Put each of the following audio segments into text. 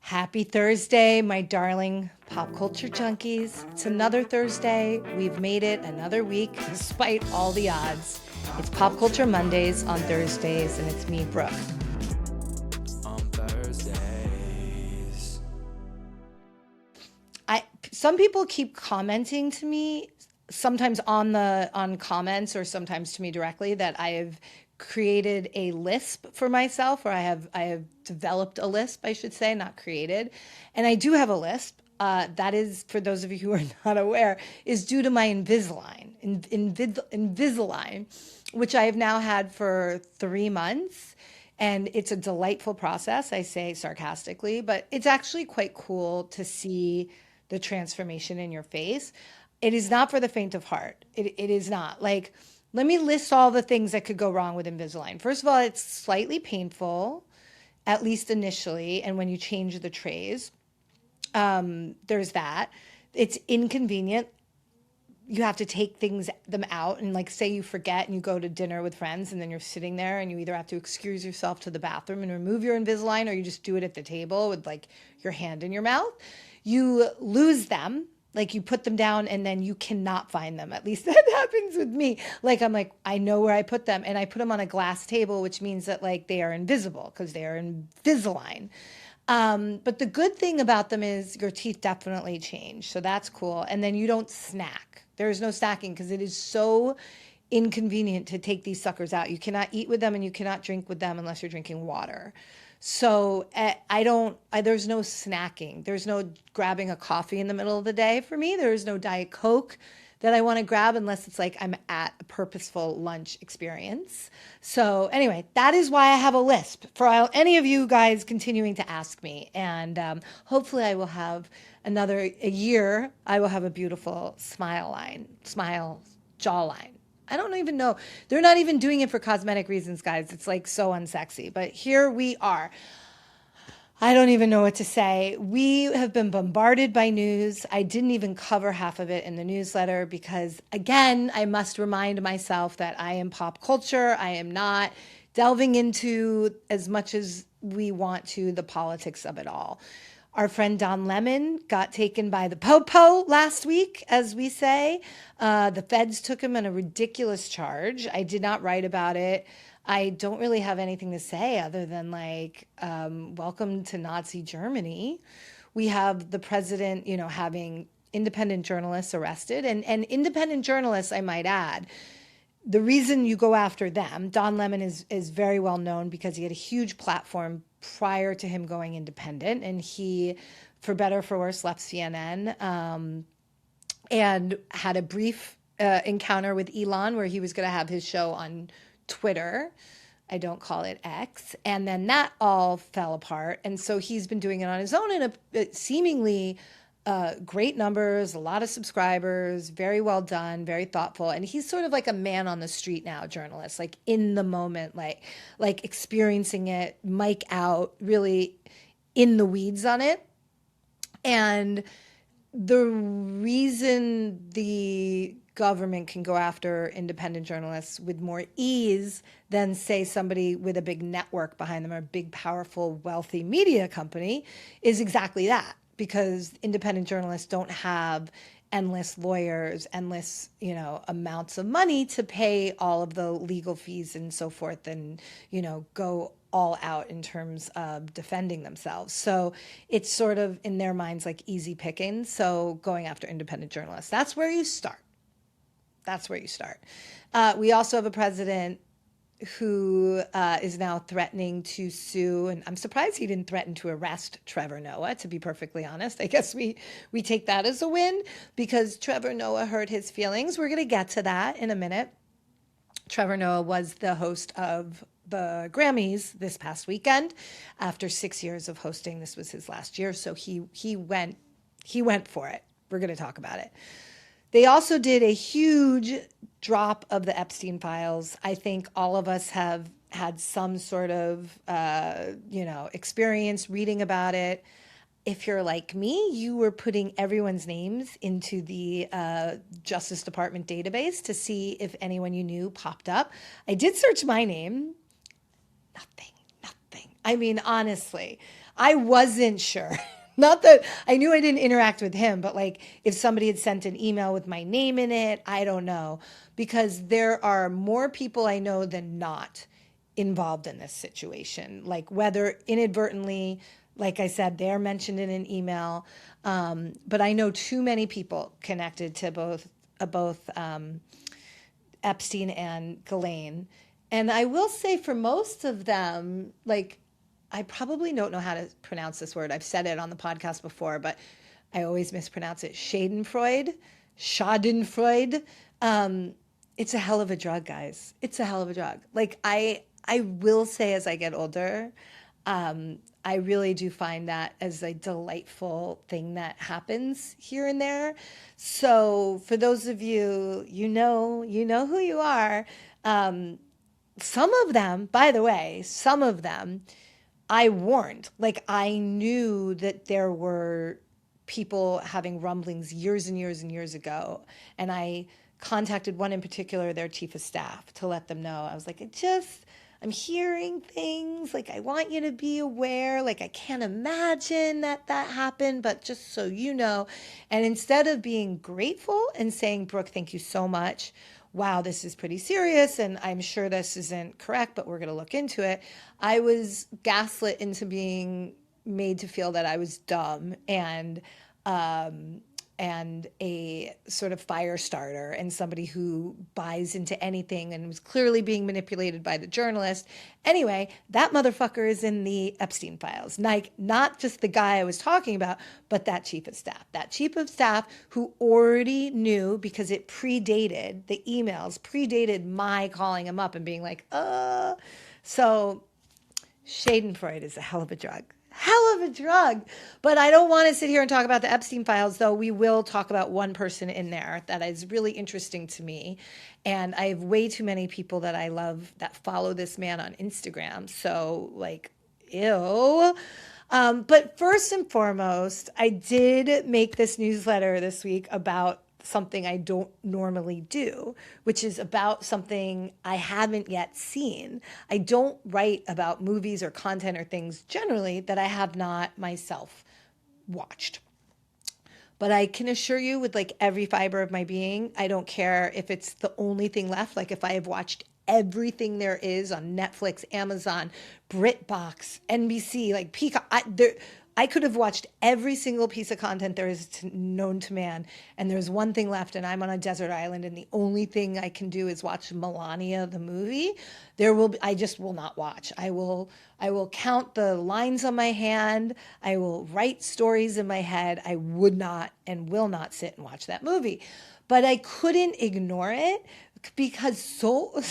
Happy Thursday, my darling pop culture junkies. It's another Thursday. We've made it another week despite all the odds. It's Pop Culture Mondays on Thursdays, and it's me, Brooke. On Thursdays. Some people keep commenting to me, sometimes on comments or sometimes to me directly, that I have created a lisp for myself, or I have developed a lisp, I should say, not created. And I do have a lisp. That is, for those of you who are not aware, is due to my Invisalign. Invisalign, which I have now had for 3 months. And it's a delightful process, I say sarcastically, but it's actually quite cool to see the transformation in your face. It is not for the faint of heart. It is not. Like, let me list all the things that could go wrong with Invisalign. First of all, it's slightly painful, at least initially, and when you change the trays. There's that. It's inconvenient. You have to take them out, and like, say you forget and you go to dinner with friends, and then you're sitting there and you either have to excuse yourself to the bathroom and remove your Invisalign, or you just do it at the table with like your hand in your mouth. You lose them. Like, you put them down and then you cannot find them. At least that happens with me. Like, I'm like, I know where I put them, and I put them on a glass table, which means that like they are invisible because they are Invisalign. But the good thing about them is your teeth definitely change. So that's cool. And then you don't snack. There is no snacking because it is so inconvenient to take these suckers out. You cannot eat with them and you cannot drink with them unless you're drinking water. So there's no snacking. There's no grabbing a coffee in the middle of the day for me. There is no Diet Coke that I want to grab unless it's like I'm at a purposeful lunch experience. So anyway, that is why I have a lisp for any of you guys continuing to ask me. And hopefully I will have a year, I will have a beautiful jawline. I don't even know. They're not even doing it for cosmetic reasons, guys. It's like so unsexy. But here we are. I don't even know what to say. We have been bombarded by news. I didn't even cover half of it in the newsletter because, again, I must remind myself that I am pop culture. I am not delving into, as much as we want to, the politics of it all. Our friend Don Lemon got taken by the po-po last week, as we say. The feds took him on a ridiculous charge. I did not write about it. I don't really have anything to say other than like, welcome to Nazi Germany. We have the president, having independent journalists arrested, and independent journalists, I might add. The reason you go after them, Don Lemon is very well known because he had a huge platform prior to him going independent, and he, for better or for worse, left CNN and had a brief encounter with Elon where he was going to have his show on Twitter. I don't call it X. And then that all fell apart. And so he's been doing it on his own in a seemingly great numbers, a lot of subscribers, very well done, very thoughtful. And he's sort of like a man on the street now journalist, like in the moment, like experiencing it, mic out, really in the weeds on it. And the reason the government can go after independent journalists with more ease than, say, somebody with a big network behind them or a big, powerful, wealthy media company is exactly that. Because independent journalists don't have endless lawyers, endless, amounts of money to pay all of the legal fees and so forth and, go all out in terms of defending themselves. So it's sort of, in their minds, like easy pickings. So going after independent journalists, that's where you start. We also have a president who is now threatening to sue, and I'm surprised he didn't threaten to arrest Trevor Noah, to be perfectly honest. I guess we take that as a win because Trevor Noah hurt his feelings. We're going to get to that in a minute. Trevor Noah was the host of the Grammys this past weekend. After 6 years of hosting, this was his last year, so he went for it. We're going to talk about it. They also did a huge drop of the Epstein files. I think all of us have had some sort of, experience reading about it. If you're like me, you were putting everyone's names into the Justice Department database to see if anyone you knew popped up. I did search my name. Nothing. I mean, honestly, I wasn't sure. Not that I knew I didn't interact with him, but like if somebody had sent an email with my name in it, I don't know. Because there are more people I know than not involved in this situation. Like whether inadvertently, like I said, they're mentioned in an email. But I know too many people connected to both Epstein and Ghislaine. And I will say for most of them, like, I probably don't know how to pronounce this word. I've said it on the podcast before, but I always mispronounce it. Schadenfreude. It's a hell of a drug, guys. It's a hell of a drug. Like, I will say as I get older, I really do find that as a delightful thing that happens here and there. So for those of you, you know who you are. Some of them, by the way, some of them I warned. Like I knew that there were people having rumblings years and years and years ago. And I contacted one in particular, their chief of staff, to let them know. I was like, I'm hearing things. Like, I want you to be aware. Like, I can't imagine that happened, but just so you know. And instead of being grateful and saying, Brooke, thank you so much. Wow, this is pretty serious, and I'm sure this isn't correct, but we're going to look into it. I was gaslit into being made to feel that I was dumb and a sort of fire starter and somebody who buys into anything and was clearly being manipulated by the journalist. Anyway, that motherfucker is in the Epstein files. Like, not just the guy I was talking about, but that chief of staff. That chief of staff who already knew, because it predated, the emails predated my calling him up and being like, So Schadenfreude is a hell of a drug. Hell of a drug. But I don't want to sit here and talk about the Epstein files, though we will talk about one person in there that is really interesting to me. And I have way too many people that I love that follow this man on Instagram. So, like, ew. But first and foremost, I did make this newsletter this week about something I don't normally do, which is about something I haven't yet seen. I don't write about movies or content or things generally that I have not myself watched. But I can assure you with like every fiber of my being, I don't care if it's the only thing left. Like if I have watched everything there is on Netflix, Amazon, BritBox, NBC, like Peacock, I could have watched every single piece of content there is known to man, and there's one thing left, and I'm on a desert island, and the only thing I can do is watch Melania, the movie. I just will not watch. I will count the lines on my hand. I will write stories in my head. I would not and will not sit and watch that movie. But I couldn't ignore it because so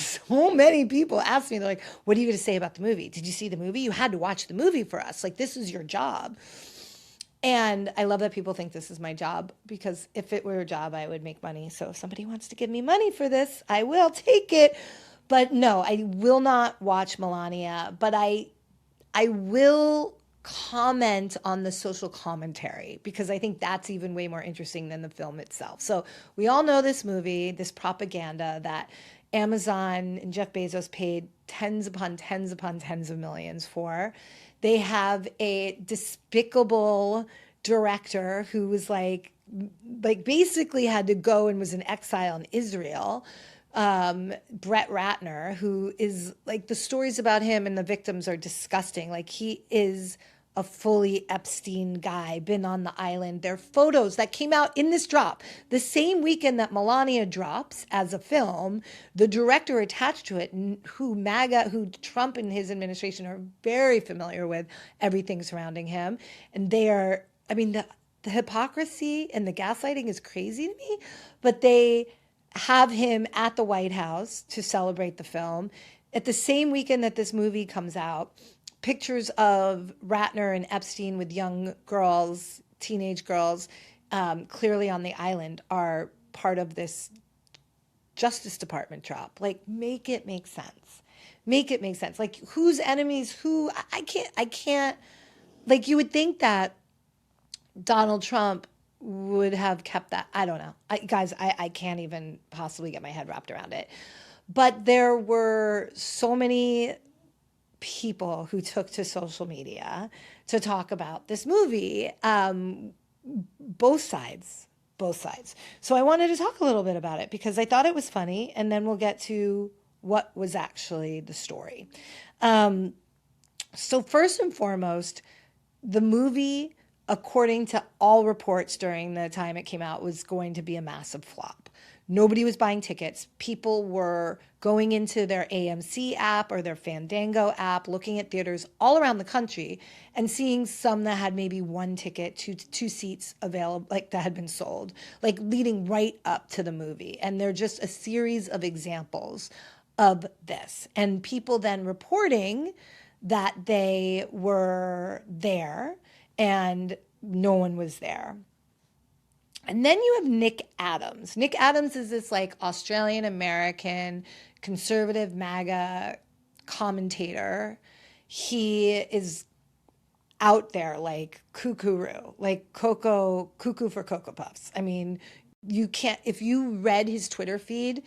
many people asked me, they're like, what are you going to say about the movie? Did you see the movie? You had to watch the movie for us. Like, this is your job. And I love that people think this is my job, because if it were a job, I would make money. So if somebody wants to give me money for this, I will take it. But no, I will not watch Melania, but I will comment on the social commentary, because I think that's even way more interesting than the film itself. So we all know this movie, this propaganda that Amazon and Jeff Bezos paid tens upon tens upon tens of millions for. They have a despicable director who was like basically had to go and was in exile in Israel. Brett Ratner, who is like, the stories about him and the victims are disgusting. Like, he is a fully Epstein guy, been on the island. There are photos that came out in this drop. The same weekend that Melania drops as a film, the director attached to it, who Trump and his administration are very familiar with everything surrounding him. And they are, I mean, the hypocrisy and the gaslighting is crazy to me, but they have him at the White House to celebrate the film. At the same weekend that this movie comes out, pictures of Ratner and Epstein with young girls, teenage girls, clearly on the island, are part of this Justice Department drop. Like, make it make sense. Make it make sense. Like, whose enemies, who, I can't, like, you would think that Donald Trump would have kept that. I don't know. I can't even possibly get my head wrapped around it. But there were so many people who took to social media to talk about this movie. Both sides. So I wanted to talk a little bit about it because I thought it was funny, and then we'll get to what was actually the story. So first and foremost, the movie, according to all reports during the time it came out, was going to be a massive flop. Nobody was buying tickets. People were going into their AMC app or their Fandango app, looking at theaters all around the country and seeing some that had maybe one ticket, two seats available, like that had been sold, like leading right up to the movie. And they're just a series of examples of this. And people then reporting that they were there and no one was there. And then you have Nick Adams. Nick Adams is this like Australian American conservative MAGA commentator. He is out there like cuckoo, like cuckoo for Cocoa Puffs. I mean, you can't, if you read his Twitter feed,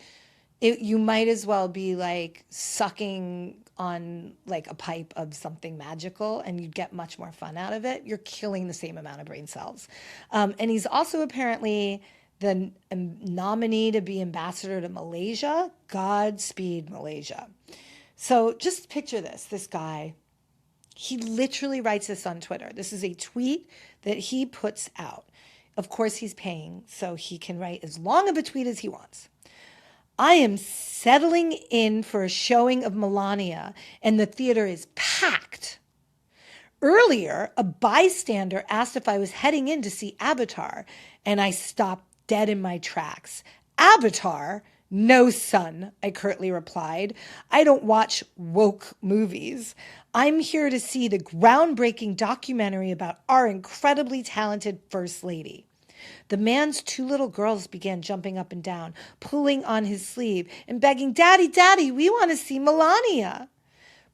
you might as well be like sucking on like a pipe of something magical and you'd get much more fun out of it. You're killing the same amount of brain cells. And he's also apparently the nominee to be ambassador to Malaysia. Godspeed, Malaysia. So just picture this guy, he literally writes this on Twitter. This is a tweet that he puts out. Of course, he's paying, so he can write as long of a tweet as he wants. I am settling in for a showing of Melania, and the theater is packed. Earlier, a bystander asked if I was heading in to see Avatar, and I stopped dead in my tracks. Avatar? No, son, I curtly replied. I don't watch woke movies. I'm here to see the groundbreaking documentary about our incredibly talented First Lady. The man's two little girls began jumping up and down, pulling on his sleeve and begging, Daddy, Daddy, we want to see Melania.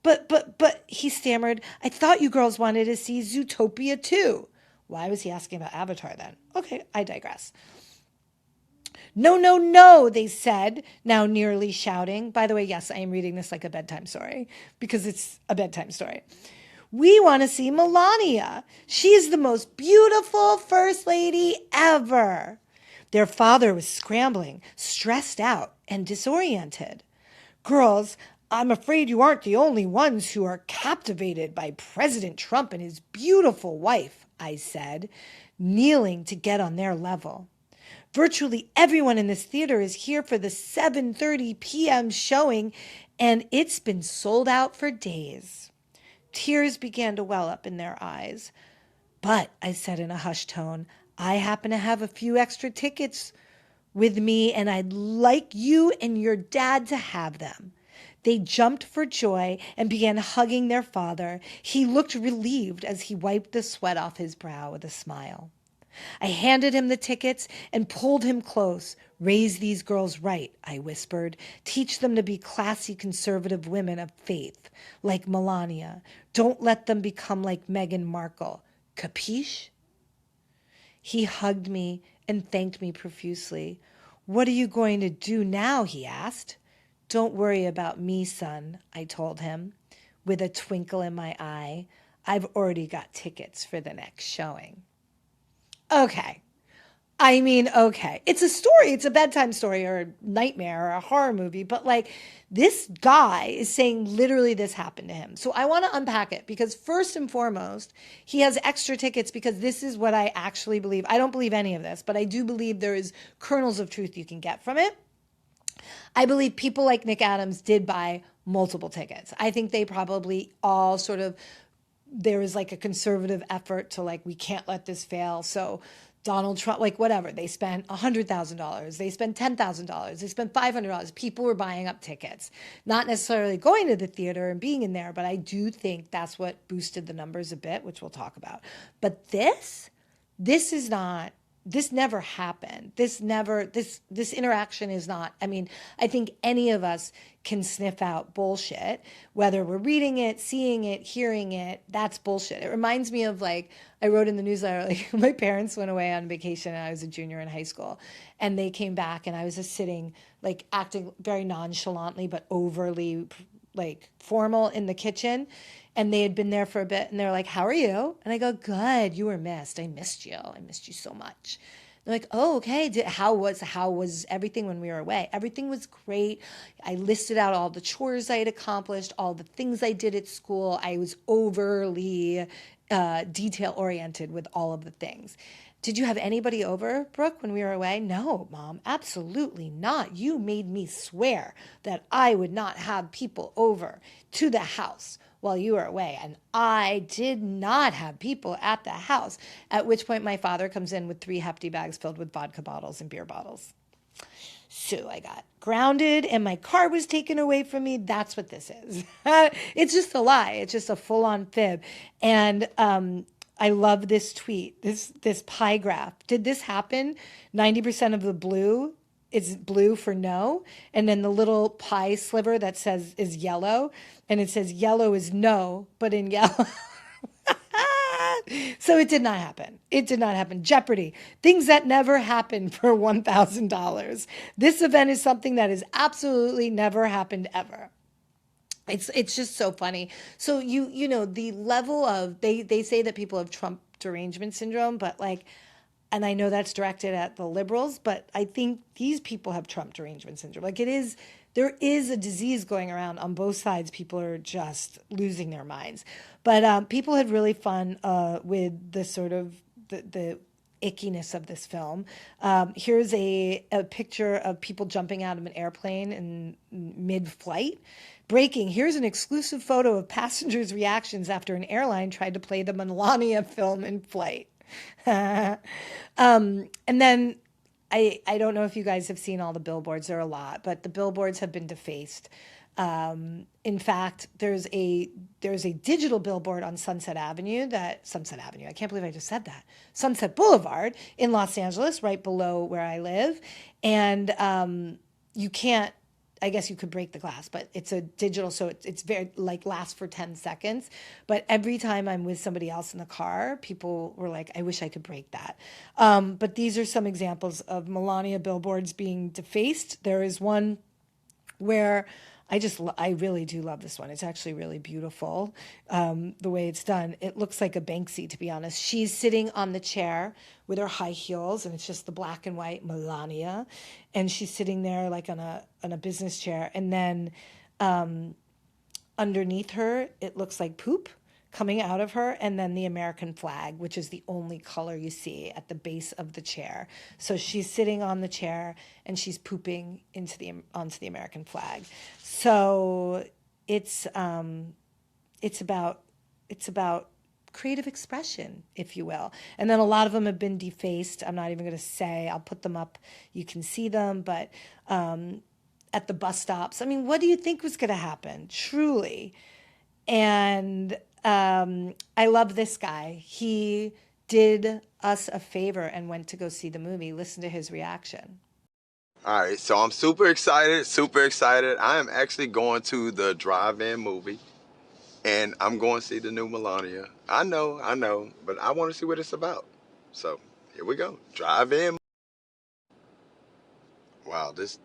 But, he stammered, I thought you girls wanted to see Zootopia too. Why was he asking about Avatar then? Okay, I digress. No, they said, now nearly shouting. By the way, yes, I am reading this like a bedtime story because it's a bedtime story. We want to see Melania. She's the most beautiful First Lady ever. Their father was scrambling, stressed out, and disoriented. Girls, I'm afraid you aren't the only ones who are captivated by President Trump and his beautiful wife, I said, kneeling to get on their level. Virtually everyone in this theater is here for the 7:30 p.m. showing, and it's been sold out for days. Tears began to well up in their eyes. But, I said in a hushed tone, I happen to have a few extra tickets with me, and I'd like you and your dad to have them. They jumped for joy and began hugging their father. He looked relieved as he wiped the sweat off his brow with a smile. I handed him the tickets and pulled him close. Raise these girls right, I whispered. Teach them to be classy conservative women of faith, like Melania. Don't let them become like Meghan Markle. Capiche? He hugged me and thanked me profusely. What are you going to do now? He asked. Don't worry about me, son, I told him, with a twinkle in my eye. I've already got tickets for the next showing. Okay. It's a story. It's a bedtime story or a nightmare or a horror movie. But like this guy is saying literally this happened to him. So I want to unpack it because first and foremost, he has extra tickets because this is what I actually believe. I don't believe any of this, but I do believe there is kernels of truth you can get from it. I believe people like Nick Adams did buy multiple tickets. I think they probably all there was like a conservative effort to like, we can't let this fail. So Donald Trump, like whatever, they spent $100,000, they spent $10,000, they spent $500. People were buying up tickets, not necessarily going to the theater and being in there, but I do think that's what boosted the numbers a bit, which we'll talk about. But this never happened. This interaction is not, I think any of us can sniff out bullshit, whether we're reading it, seeing it, hearing it, that's bullshit. It reminds me of like, I wrote in the newsletter, like my parents went away on vacation and I was a junior in high school and they came back and I was just sitting, like acting very nonchalantly, but overly like formal in the kitchen, and they had been there for a bit, and they're like, "How are you?" And I go, "Good. You were missed. I missed you. I missed you so much." They're like, "Oh, okay. How was everything when we were away?" Everything was great. I listed out all the chores I had accomplished, all the things I did at school. I was overly detail oriented with all of the things. Did you have anybody over, Brooke, when we were away? No, Mom, absolutely not. You made me swear that I would not have people over to the house while you were away. And I did not have people at the house. At which point my father comes in with 3 hefty bags filled with vodka bottles and beer bottles. So I got grounded and my car was taken away from me. That's what this is. It's just a lie. It's just a full-on fib. And I love this tweet, this pie graph. Did this happen? 90% of the blue is blue for no. And then the little pie sliver that says is yellow. And it says yellow is no, but in yellow. So it did not happen. It did not happen. Jeopardy. Things that never happen for $1,000. This event is something that has absolutely never happened ever. It's just so funny. So you know the level of they say that people have Trump derangement syndrome, but like, and I know that's directed at the liberals, but I think these people have Trump derangement syndrome. Like there is a disease going around on both sides. People are just losing their minds. But people had really fun with the sort of the ickiness of this film. Here's a picture of people jumping out of an airplane in mid-flight. Breaking, here's an exclusive photo of passengers' reactions after an airline tried to play the Melania film in flight. And then I don't know if you guys have seen all the billboards. There are a lot, but the billboards have been defaced. In fact, there's a digital billboard on Sunset Avenue. I can't believe I just said that. Sunset Boulevard in Los Angeles, right below where I live. And you can't, I guess you could break the glass, but it's a digital, so it's very like lasts for 10 seconds. But every time I'm with somebody else in the car, people were like, I wish I could break that. But these are some examples of Melania billboards being defaced. There is one where I really do love this one. It's actually really beautiful, the way it's done. It looks like a Banksy, to be honest. She's sitting on the chair with her high heels, and it's just the black and white Melania, and she's sitting there like on a business chair, and then underneath her, it looks like poop coming out of her, and then the American flag, which is the only color you see at the base of the chair. So she's sitting on the chair and she's pooping onto the American flag. So it's about creative expression, if you will. And then a lot of them have been defaced. I'm not even going to say. I'll put them up. You can see them, but at the bus stops. I mean, what do you think was going to happen? Truly. And I love this guy. He did us a favor and went to go see the movie. Listen to his reaction. All right, so I'm super excited, super excited. I am actually going to the drive-in movie, and I'm going to see the new Melania. I know, but I want to see what it's about. So here we go, drive-in. Wow, this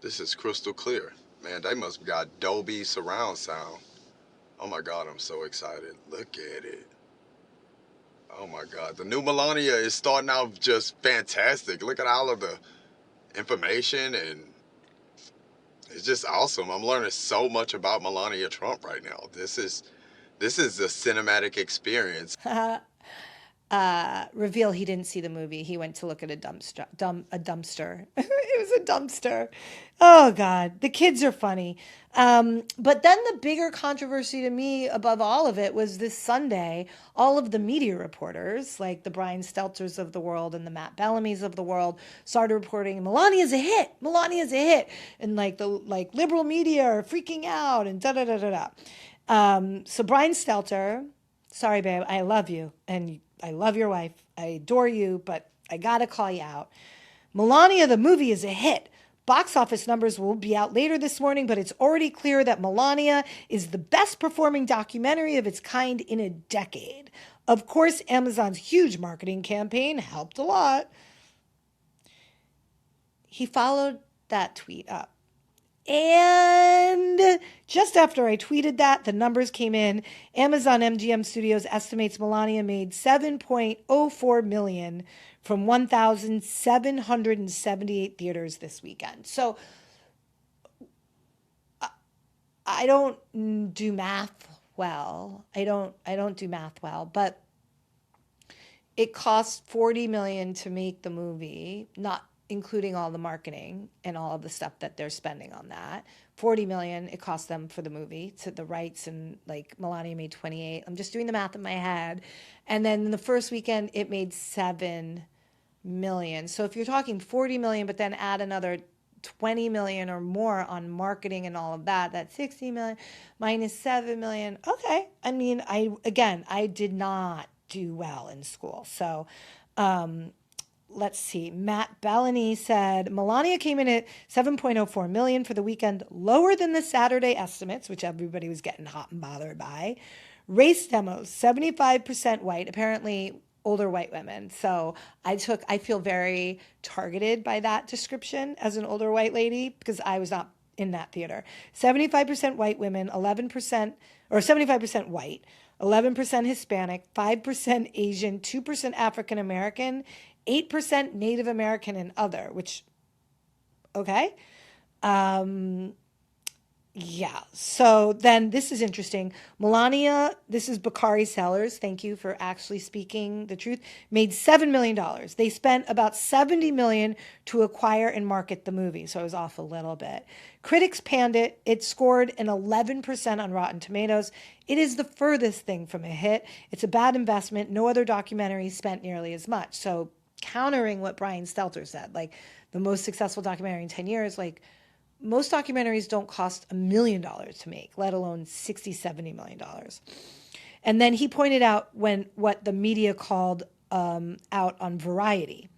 is crystal clear. Man, they must have got Dolby surround sound. Oh my God, I'm so excited. Look at it. Oh my God, the new Melania is starting out just fantastic. Look at all of the information, and it's just awesome. I'm learning so much about Melania Trump right now. This is a cinematic experience. Reveal he didn't see the movie. He went to look at a dumpster. It was a dumpster. Oh God, the kids are funny. But then the bigger controversy to me above all of it was this Sunday, all of the media reporters, like the Brian Stelters of the world and the Matt Bellamy's of the world, started reporting Melania's a hit. Melania's a hit. And like liberal media are freaking out and so Brian Stelter, sorry babe, I love you and I love your wife. I adore you, but I gotta call you out. Melania, the movie, is a hit. Box office numbers will be out later this morning, but it's already clear that Melania is the best performing documentary of its kind in a decade. Of course, Amazon's huge marketing campaign helped a lot. He followed that tweet up And just after I tweeted that, the numbers came in. Amazon MGM Studios estimates Melania made $7.04 million from 1,778 theaters this weekend. So I don't do math well. I don't do math well, but it cost $40 million to make the movie, not including all the marketing and all of the stuff that they're spending on that. $40 million it cost them for the movie, to the rights, and like Melania made 28. I'm just doing the math in my head. And then the first weekend it made 7 million. So if you're talking 40 million, but then add another 20 million or more on marketing and all of that, that's 60 million minus 7 million. Okay. I mean, I did not do well in school. So, let's see. Matt Bellany said Melania came in at 7.04 million for the weekend, lower than the Saturday estimates, which everybody was getting hot and bothered by. Race demos, 75% white, apparently older white women. So I feel very targeted by that description as an older white lady because I was not in that theater. 75% white women, 11%, or 75% white, 11% Hispanic, 5% Asian, 2% African American, 8% Native American and other, which, okay. Yeah. So then this is interesting. Melania, this is Bakari Sellers. Thank you for actually speaking the truth. Made $7 million. They spent about $70 million to acquire and market the movie. So I was off a little bit. Critics panned it. It scored an 11% on Rotten Tomatoes. It is the furthest thing from a hit. It's a bad investment. No other documentary spent nearly as much. So countering what Brian Stelter said, like the most successful documentary in 10 years, like most documentaries don't cost $1 million to make, let alone $60-70 million. And then he pointed out what the media called out on Variety.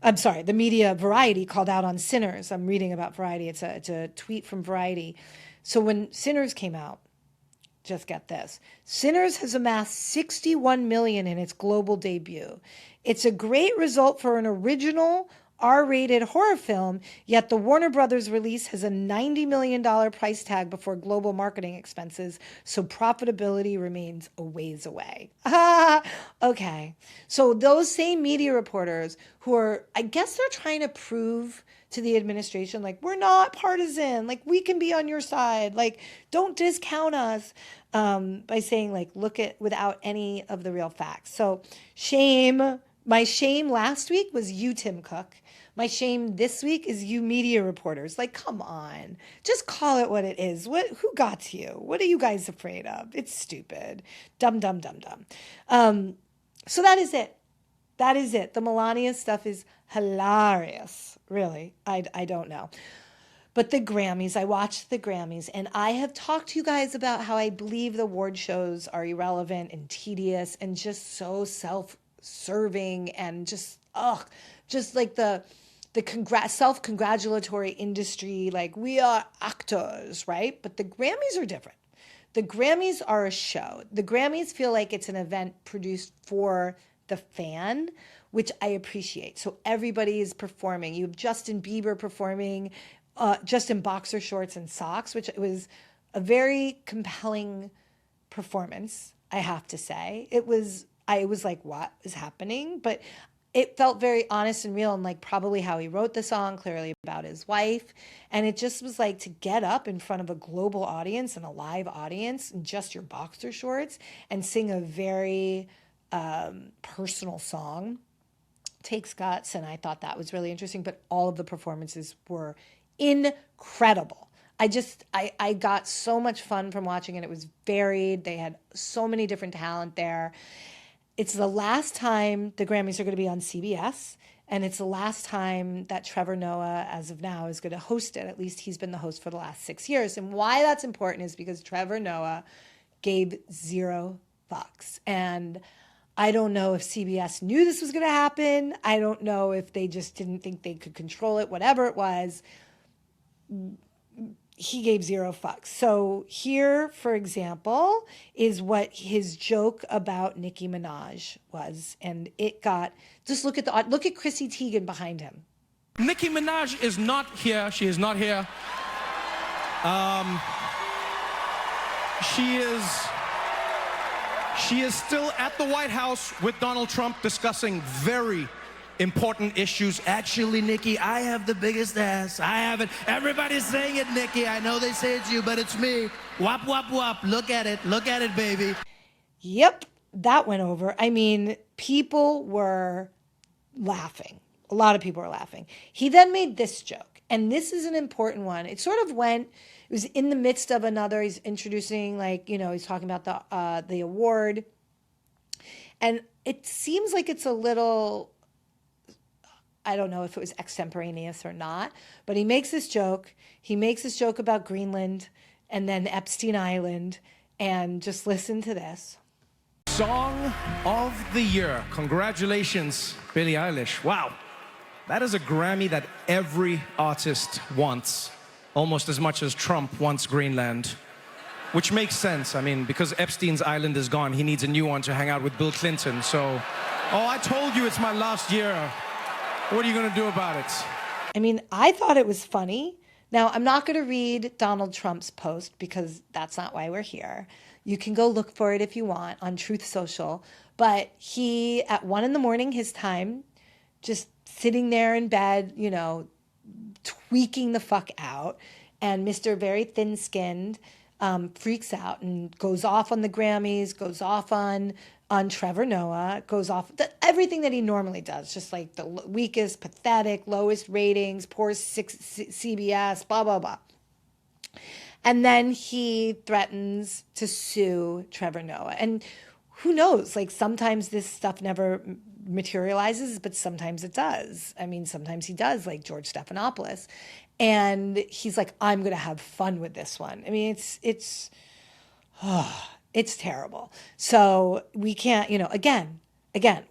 I'm sorry, the media Variety called out on Sinners. I'm reading about Variety. It's a tweet from Variety. So when Sinners came out, just get this, Sinners has amassed 61 million in its global debut. It's a great result for an original R-rated horror film, yet the Warner Brothers release has a $90 million price tag before global marketing expenses, so profitability remains a ways away. Okay. So those same media reporters who are, I guess they're trying to prove to the administration, like, we're not partisan, like, we can be on your side, like, don't discount us, by saying, like, look at, without any of the real facts. So shame. My shame last week was you, Tim Cook. My shame this week is you media reporters. Like, come on. Just call it what it is. Who got to you? What are you guys afraid of? It's stupid. Dumb, dumb, dumb, dumb. So that is it. That is it. The Melania stuff is hilarious. Really. I don't know. But the Grammys, I watched the Grammys, and I have talked to you guys about how I believe the award shows are irrelevant and tedious and just so self-serving and just like the self-congratulatory industry, like we are actors, right? But the Grammys are different. The Grammys are a show. The Grammys feel like it's an event produced for the fan, which I appreciate. So everybody is performing. You have Justin Bieber performing just in boxer shorts and socks, which was a very compelling performance, I have to say. I was like, what is happening? But it felt very honest and real, and like probably how he wrote the song, clearly about his wife. And it just was like to get up in front of a global audience and a live audience in just your boxer shorts and sing a very personal song takes guts. And I thought that was really interesting, but all of the performances were incredible. I got so much fun from watching it. It was varied. They had so many different talent there. It's the last time the Grammys are going to be on CBS, and it's the last time that Trevor Noah, as of now, is going to host it. At least he's been the host for the last 6 years. And why that's important is because Trevor Noah gave 0 fucks. And I don't know if CBS knew this was going to happen. I don't know if they just didn't think they could control it, whatever it was. He gave 0 fucks. So here, for example, is what his joke about Nicki Minaj was. And it got, just look at Chrissy Teigen behind him. Nicki Minaj is not here. She is not here. She is still at the White House with Donald Trump discussing very important issues. Actually, Nikki, I have the biggest ass. I have it. Everybody's saying it, Nikki. I know they say it's you, but it's me. Wop, wop, wop. Look at it. Look at it, baby. Yep, that went over. I mean, people were laughing. A lot of people were laughing. He then made this joke, and this is an important one. It sort of went, it was in the midst of another, he's introducing, like, you know, he's talking about the award. And it seems like it's a little, I don't know if it was extemporaneous or not, but he makes this joke. He makes this joke about Greenland and then Epstein Island. And just listen to this. Song of the Year. Congratulations, Billie Eilish. Wow. That is a Grammy that every artist wants, almost as much as Trump wants Greenland, which makes sense. I mean, because Epstein's island is gone, he needs a new one to hang out with Bill Clinton. So, oh, I told you it's my last year. What are you going to do about it? I mean, I thought it was funny. Now, I'm not going to read Donald Trump's post because that's not why we're here. You can go look for it if you want on Truth Social. But he, at 1 a.m, his time, just sitting there in bed, you know, tweaking the fuck out. And Mr. Very Thin-Skinned freaks out and goes off on the Grammys, goes off on Trevor Noah, goes off everything that he normally does, just like the weakest, pathetic, lowest ratings, poor CBS, blah, blah, blah. And then he threatens to sue Trevor Noah. And who knows, like sometimes this stuff never materializes, but sometimes it does. I mean, sometimes he does, like George Stephanopoulos. And he's like, I'm going to have fun with this one. I mean, it's terrible. So we can't, you know, again,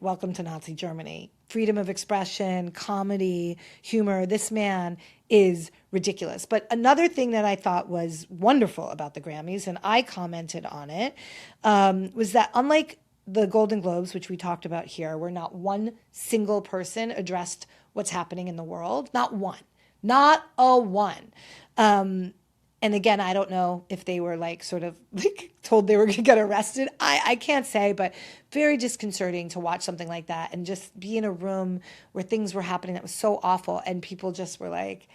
welcome to Nazi Germany. Freedom of expression, comedy, humor. This man is ridiculous. But another thing that I thought was wonderful about the Grammys, and I commented on it, was that unlike the Golden Globes, which we talked about here, where not one single person addressed what's happening in the world, not one. Not a one. And again, I don't know if they were like sort of like told they were going to get arrested. I can't say, but very disconcerting to watch something like that and just be in a room where things were happening that was so awful and people just were like,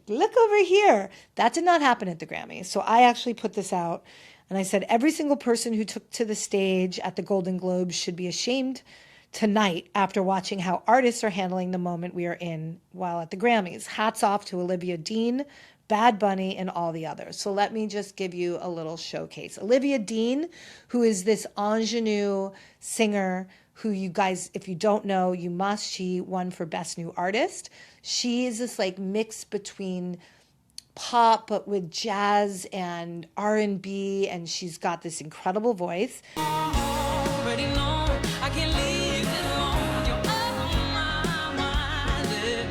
look over here. That did not happen at the Grammys. So I actually put this out and I said, every single person who took to the stage at the Golden Globes should be ashamed tonight after watching how artists are handling the moment we are in while at the Grammys. Hats off to Olivia Dean, Bad Bunny, and all the others. So let me just give you a little showcase. Olivia Dean, who is this ingenue singer who you guys, if you don't know, you must. She won for Best New Artist. She is this like mix between pop but with jazz and R&B, and she's got this incredible voice. Already know I can't leave it alone. You're up my mind, yeah.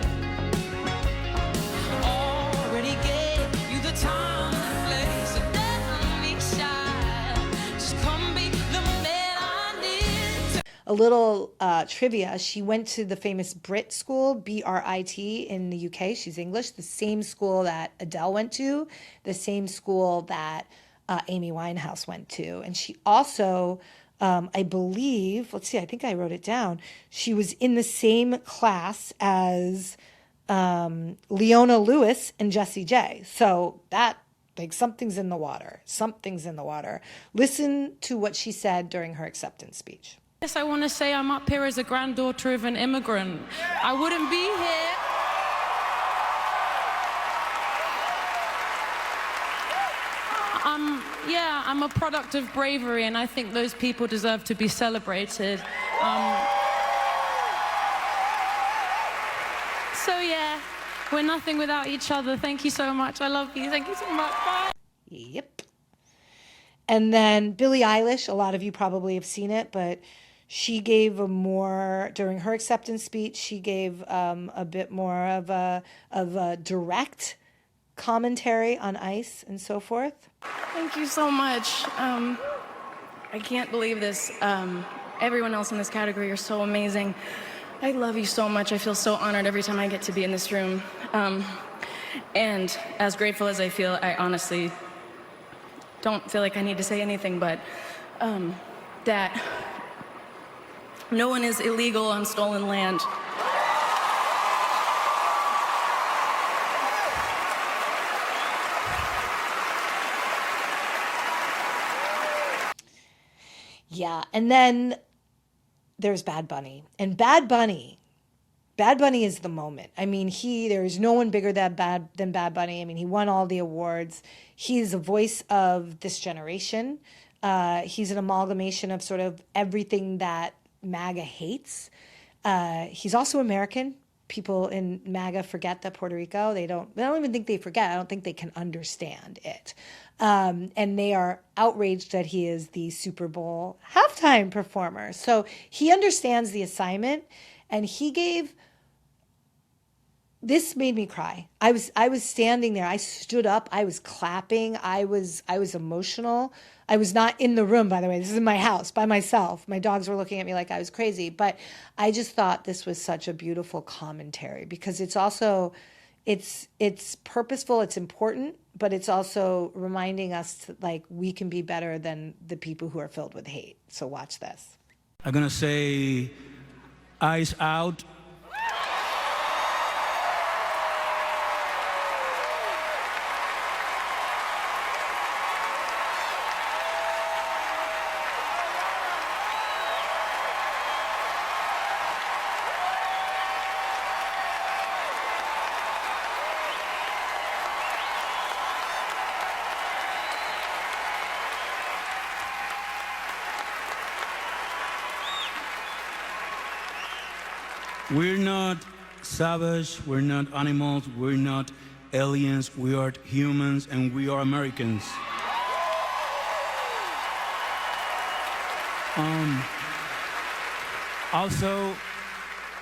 Already gave you the time and place, so don't be shy. Just come be the man I need. A little trivia, she went to the famous Brit school, BRIT, in the UK. She's English, the same school that Adele went to, the same school that Amy Winehouse went to. And she also, I believe, let's see, I think I wrote it down. She was in the same class as Leona Lewis and Jessie J. So that, like, something's in the water. Something's in the water. Listen to what she said during her acceptance speech. Yes, I want to say I'm up here as a granddaughter of an immigrant. I wouldn't be here. I'm a product of bravery, and I think those people deserve to be celebrated. So yeah, we're nothing without each other. Thank you so much. I love you. Thank you so much. Bye. Yep. And then Billie Eilish, a lot of you probably have seen it, but she gave during her acceptance speech, she gave a bit more of a direct commentary on ICE and so forth. Thank you so much. I can't believe this. Everyone else in this category are so amazing. I love you so much. I feel so honored every time I get to be in this room. And as grateful as I feel, I honestly don't feel like I need to say anything, but that no one is illegal on stolen land. Yeah, and then there's Bad Bunny. And Bad Bunny is the moment. I mean, there is no one bigger than Bad Bunny. I mean, he won all the awards. He is a voice of this generation. He's an amalgamation of sort of everything that MAGA hates. He's also American. People in MAGA forget that Puerto Rico, they don't even think they forget. I don't think they can understand it. And they are outraged that he is the Super Bowl halftime performer. So he understands the assignment, and this made me cry. I was standing there. I stood up. I was clapping. I was emotional. I was not in the room, by the way. This is in my house by myself. My dogs were looking at me like I was crazy. But I just thought this was such a beautiful commentary, because it's also, it's purposeful, it's important, but it's also reminding us that, like, we can be better than the people who are filled with hate. So watch this. I'm gonna say, eyes out. We're not savage, we're not animals, we're not aliens, we are humans, and we are Americans. Also,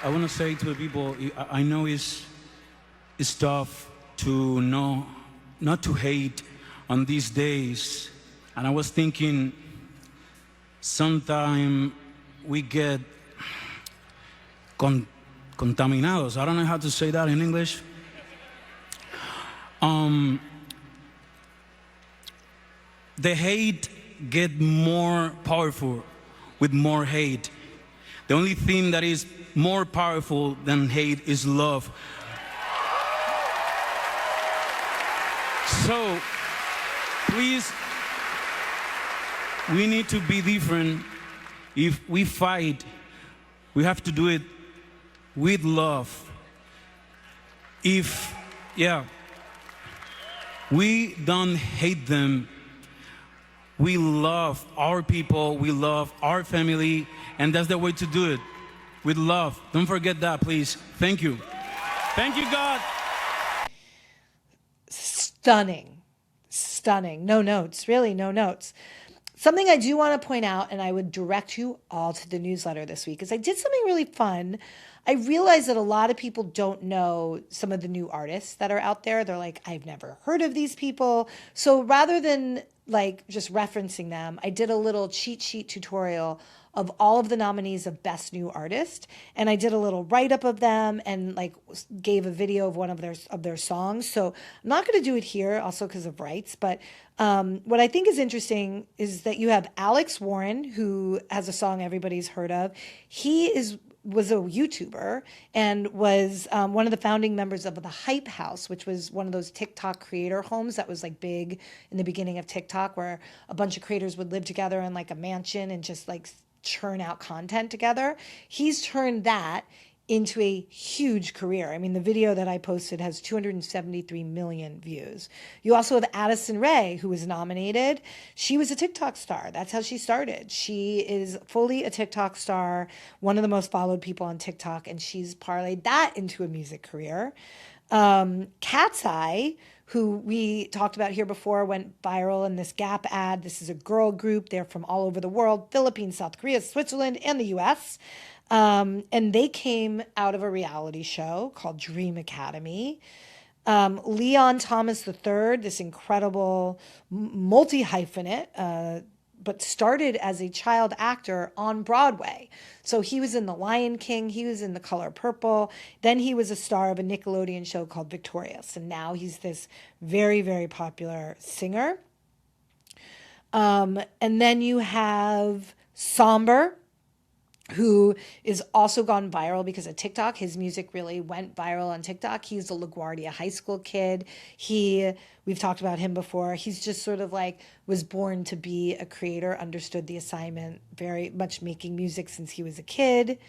I want to say to the people, I know it's tough to know, not to hate on these days. And I was thinking, sometime we get contaminados. I don't know how to say that in English. The hate get more powerful with more hate. The only thing that is more powerful than hate is love. So, please, we need to be different. If we fight, we have to do it with love. We don't hate them. We love our people, we love our family, and that's the way to do it, with love. Don't forget that, please. Thank you. Thank you, God. Stunning. No notes, really, no notes. Something I do want to point out, and I would direct you all to the newsletter this week, is I did something really fun. I realized that a lot of people don't know some of the new artists that are out there. They're like, I've never heard of these people. So rather than like just referencing them, I did a little cheat sheet tutorial of all of the nominees of Best New Artist, and I did a little write-up of them and like gave a video of one of their songs. So I'm not going to do it here, also because of rights, but what I think is interesting is that you have Alex Warren, who has a song everybody's heard of. He was a YouTuber and was one of the founding members of the Hype House, which was one of those TikTok creator homes that was like big in the beginning of TikTok, where a bunch of creators would live together in like a mansion and just like churn out content together. He's turned that into a huge career. I mean, the video that I posted has 273 million views. You also have Addison Rae, who was nominated. She was a TikTok star. That's how she started. She is fully a TikTok star, one of the most followed people on TikTok, and she's parlayed that into a music career. Cat's Eye, who we talked about here before, went viral in this Gap ad. This is a girl group. They're from all over the world: Philippines, South Korea, Switzerland, and the US. And they came out of a reality show called Dream Academy. Leon Thomas III, this incredible multi-hyphenate, but started as a child actor on Broadway. So he was in The Lion King, he was in The Color Purple, then he was a star of a Nickelodeon show called Victorious, and now he's this very, very popular singer. And then you have Somber, who is also gone viral because of TikTok. His music really went viral on TikTok. He's a LaGuardia High School kid. We've talked about him before. He's just sort of like was born to be a creator, understood the assignment, very much making music since he was a kid.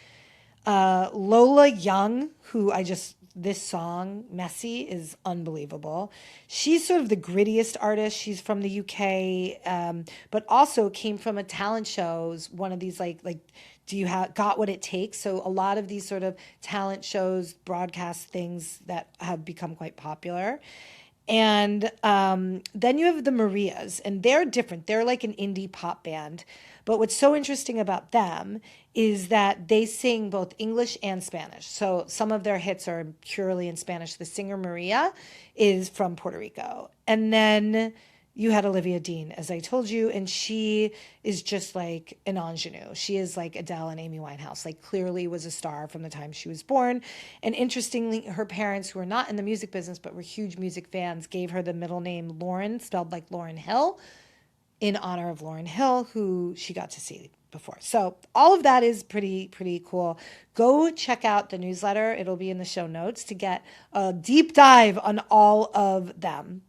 Lola Young, this song, Messy, is unbelievable. She's sort of the grittiest artist. She's from the UK, but also came from a talent shows, one of these like do you have got what it takes? So a lot of these sort of talent shows, broadcast things that have become quite popular. And then you have the Marias, and they're different. They're like an indie pop band. But what's so interesting about them is that they sing both English and Spanish. So some of their hits are purely in Spanish. The singer Maria is from Puerto Rico. And then you had Olivia Dean, as I told you, and she is just like an ingenue. She is like Adele and Amy Winehouse, like clearly was a star from the time she was born. And interestingly, her parents, who were not in the music business but were huge music fans, gave her the middle name Lauren, spelled like Lauryn Hill, in honor of Lauryn Hill, who she got to see before. So all of that is pretty cool. Go check out the newsletter. It'll be in the show notes to get a deep dive on all of them.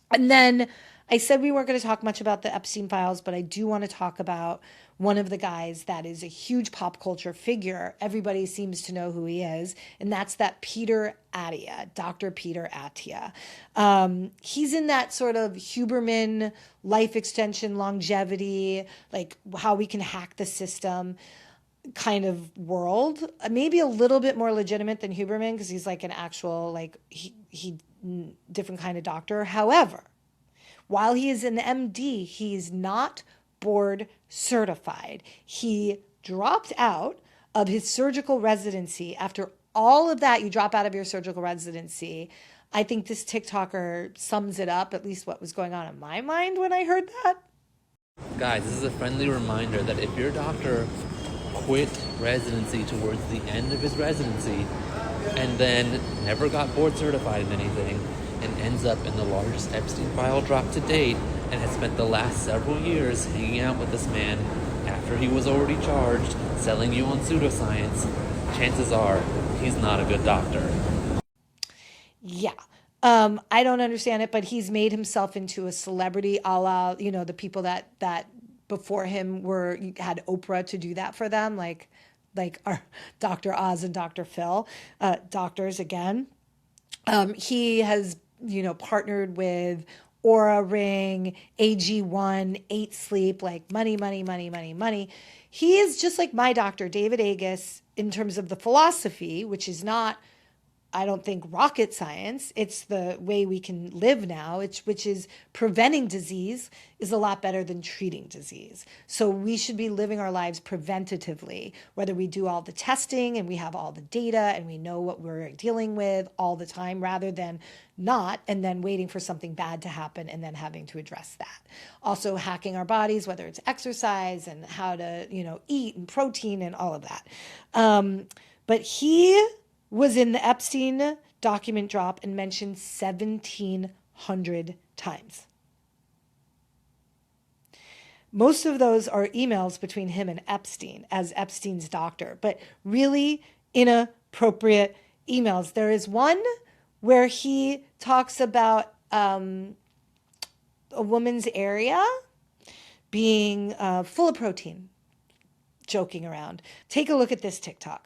And then I said we weren't going to talk much about the Epstein files, but I do want to talk about one of the guys that is a huge pop culture figure. Everybody seems to know who he is, and that's that Peter Attia, Dr. Peter Attia. He's in that sort of Huberman life extension, longevity, like how we can hack the system kind of world. Maybe a little bit more legitimate than Huberman because he's like an actual, like he different kind of doctor. However, while he is an MD, he's not board certified. He dropped out of his surgical residency. After all of that, you drop out of your surgical residency. I think this TikToker sums it up, at least what was going on in my mind when I heard that. Guys, this is a friendly reminder that if your doctor quit residency towards the end of his residency and then never got board certified in anything and ends up in the largest Epstein file drop to date and has spent the last several years hanging out with this man after he was already charged, selling you on pseudoscience, chances are he's not a good doctor. Yeah. I don't understand it, but he's made himself into a celebrity a la, the people that before him had Oprah to do that for them, like our Dr. Oz and Dr. Phil, doctors again. He has, partnered with Aura Ring, AG1, 8 Sleep, like money. He is just like my doctor, David Agus, in terms of the philosophy, which is not, I don't think, rocket science. It's the way we can live now, which is preventing disease is a lot better than treating disease. So we should be living our lives preventatively, whether we do all the testing and we have all the data and we know what we're dealing with all the time, rather than not, and then waiting for something bad to happen and then having to address that. Also hacking our bodies, whether it's exercise and how to, eat and protein and all of that. But he was in the Epstein document drop and mentioned 1,700 times. Most of those are emails between him and Epstein as Epstein's doctor, but really inappropriate emails. There is one where he talks about a woman's area being full of protein, joking around. Take a look at this TikTok.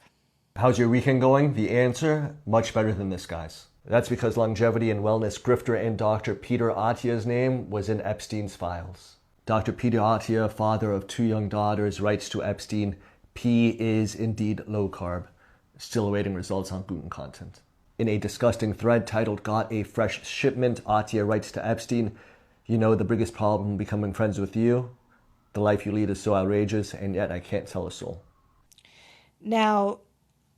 How's your weekend going? The answer, much better than this guy's. That's because longevity and wellness grifter and Dr. Peter Attia's name was in Epstein's files. Dr. Peter Attia, father of 2 young daughters, writes to Epstein, P is indeed low carb, still awaiting results on gluten content. In a disgusting thread titled Got a Fresh Shipment, Attia writes to Epstein, the biggest problem becoming friends with you? The life you lead is so outrageous, and yet I can't tell a soul. Now,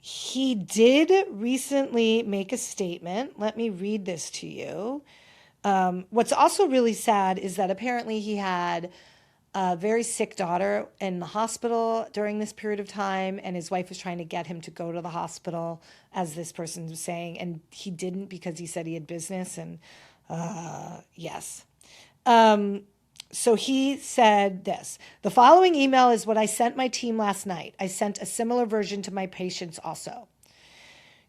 he did recently make a statement. Let me read this to you. What's also really sad is that apparently he had a very sick daughter in the hospital during this period of time, and his wife was trying to get him to go to the hospital, as this person was saying, and he didn't because he said he had business, and yes. So he said this: the following email is what I sent my team last night. I sent a similar version to my patients also.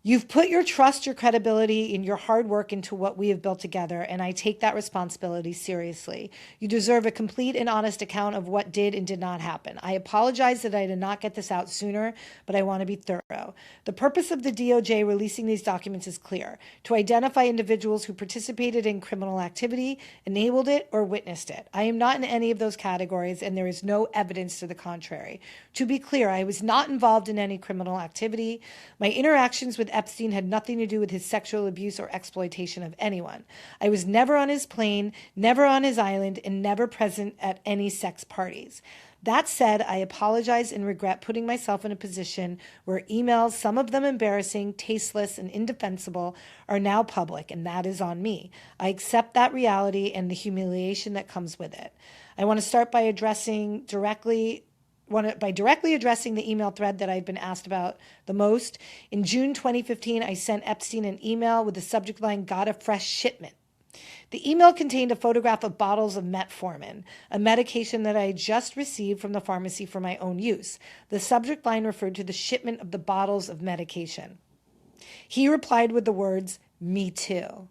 You've put your trust, your credibility, and your hard work into what we have built together, and I take that responsibility seriously. You deserve a complete and honest account of what did and did not happen. I apologize that I did not get this out sooner, but I want to be thorough. The purpose of the DOJ releasing these documents is clear: to identify individuals who participated in criminal activity, enabled it, or witnessed it. I am not in any of those categories, and there is no evidence to the contrary. To be clear, I was not involved in any criminal activity. My interactions with Epstein had nothing to do with his sexual abuse or exploitation of anyone. I was never on his plane, never on his island, and never present at any sex parties. That said, I apologize and regret putting myself in a position where emails, some of them embarrassing, tasteless, and indefensible, are now public, and that is on me. I accept that reality and the humiliation that comes with it. I want to start by directly addressing the email thread that I've been asked about the most. In June 2015, I sent Epstein an email with the subject line, "Got a fresh shipment." The email contained a photograph of bottles of metformin, a medication that I had just received from the pharmacy for my own use. The subject line referred to the shipment of the bottles of medication. He replied with the words, "Me too,"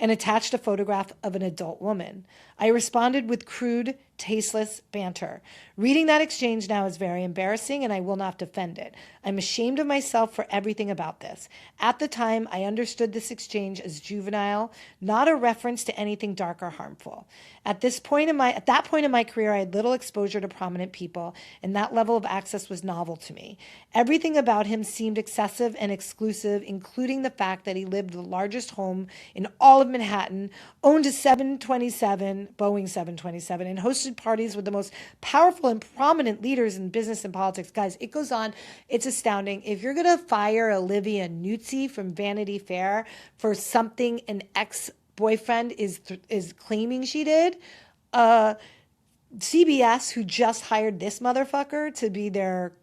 and attached a photograph of an adult woman. I responded with crude, tasteless banter. Reading that exchange now is very embarrassing, and I will not defend it. I'm ashamed of myself for everything about this. At the time, I understood this exchange as juvenile, not a reference to anything dark or harmful. At that point in my career, I had little exposure to prominent people, and that level of access was novel to me. Everything about him seemed excessive and exclusive, including the fact that he lived the largest home in all of Manhattan, owned a Boeing 727, and hosted parties with the most powerful and prominent leaders in business and politics. Guys, it goes on. It's astounding. If you're going to fire Olivia Nuzzi from Vanity Fair for something an ex-boyfriend is claiming she did, CBS, who just hired this motherfucker to be their,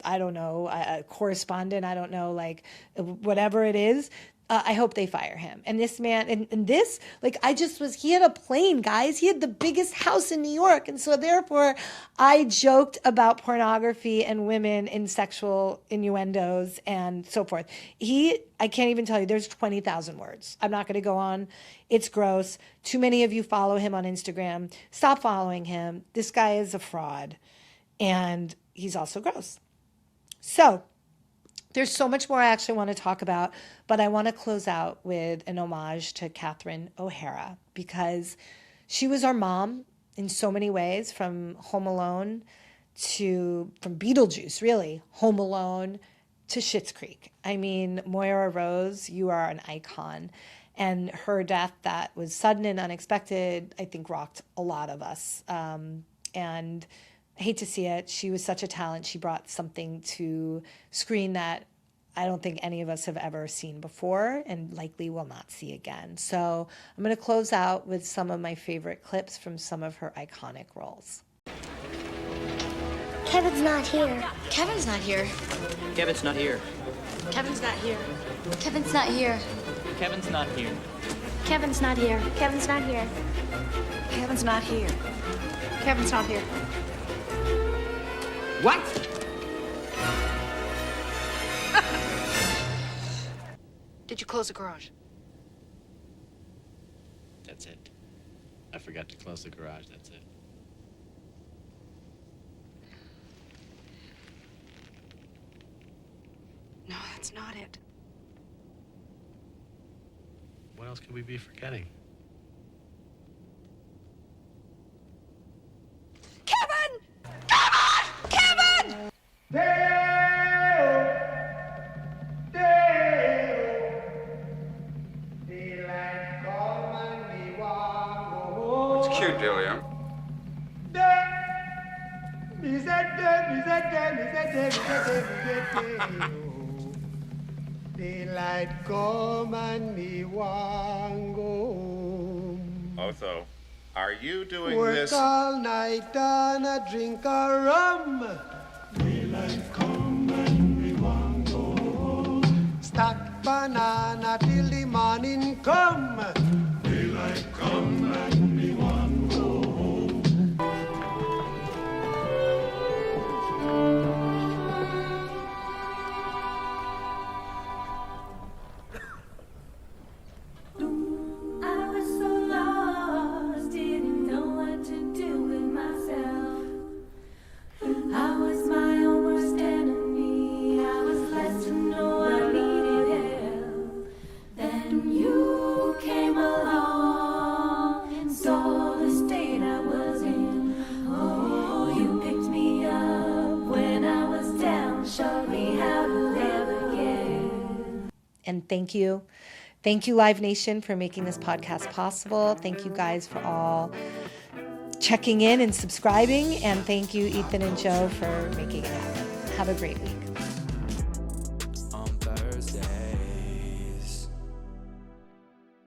I don't know, correspondent, I don't know, like whatever it is, I hope they fire him. And this man, and this, like, he had a plane, guys. He had the biggest house in New York. And so therefore, I joked about pornography and women in sexual innuendos and so forth. I can't even tell you, there's 20,000 words. I'm not going to go on. It's gross. Too many of you follow him on Instagram. Stop following him. This guy is a fraud. And he's also gross. So, there's so much more I actually want to talk about, but I want to close out with an homage to Catherine O'Hara, because she was our mom in so many ways, from Home Alone from Beetlejuice, really, Home Alone to Schitt's Creek. I mean, Moira Rose, you are an icon. And her death that was sudden and unexpected, I think rocked a lot of us. And I hate to see it. She was such a talent. She brought something to screen that I don't think any of us have ever seen before and likely will not see again. So I'm going to close out with some of my favorite clips from some of her iconic roles. Kevin's not here. Kevin's not here. Kevin's not here. Kevin's not here. Kevin's not here. Kevin's not here. Kevin's not here. Kevin's not here. Kevin's not here. Kevin's not here. What? Did you close the garage? That's it. I forgot to close the garage, that's it. No, that's not it. What else could we be forgetting? Kevin! Kevin! Kevin! It's cute, Delia. Daylight come and me want go home. Also, Are you doing Work this? all night and a drink a rum. Daylight come and we want go home. Stack banana till the morning come. Daylight come and we want go home. I was so lost, didn't know what to do with myself. I was my own worst enemy. I was led to know I needed help. Then you came along and saw the state I was in. Oh, you picked me up when I was down, showed me how to live again. And thank you. Thank you, Live Nation, for making this podcast possible. Thank you guys for all checking in and subscribing. And thank you, Ethan and Joe, for making it happen. Have a great week.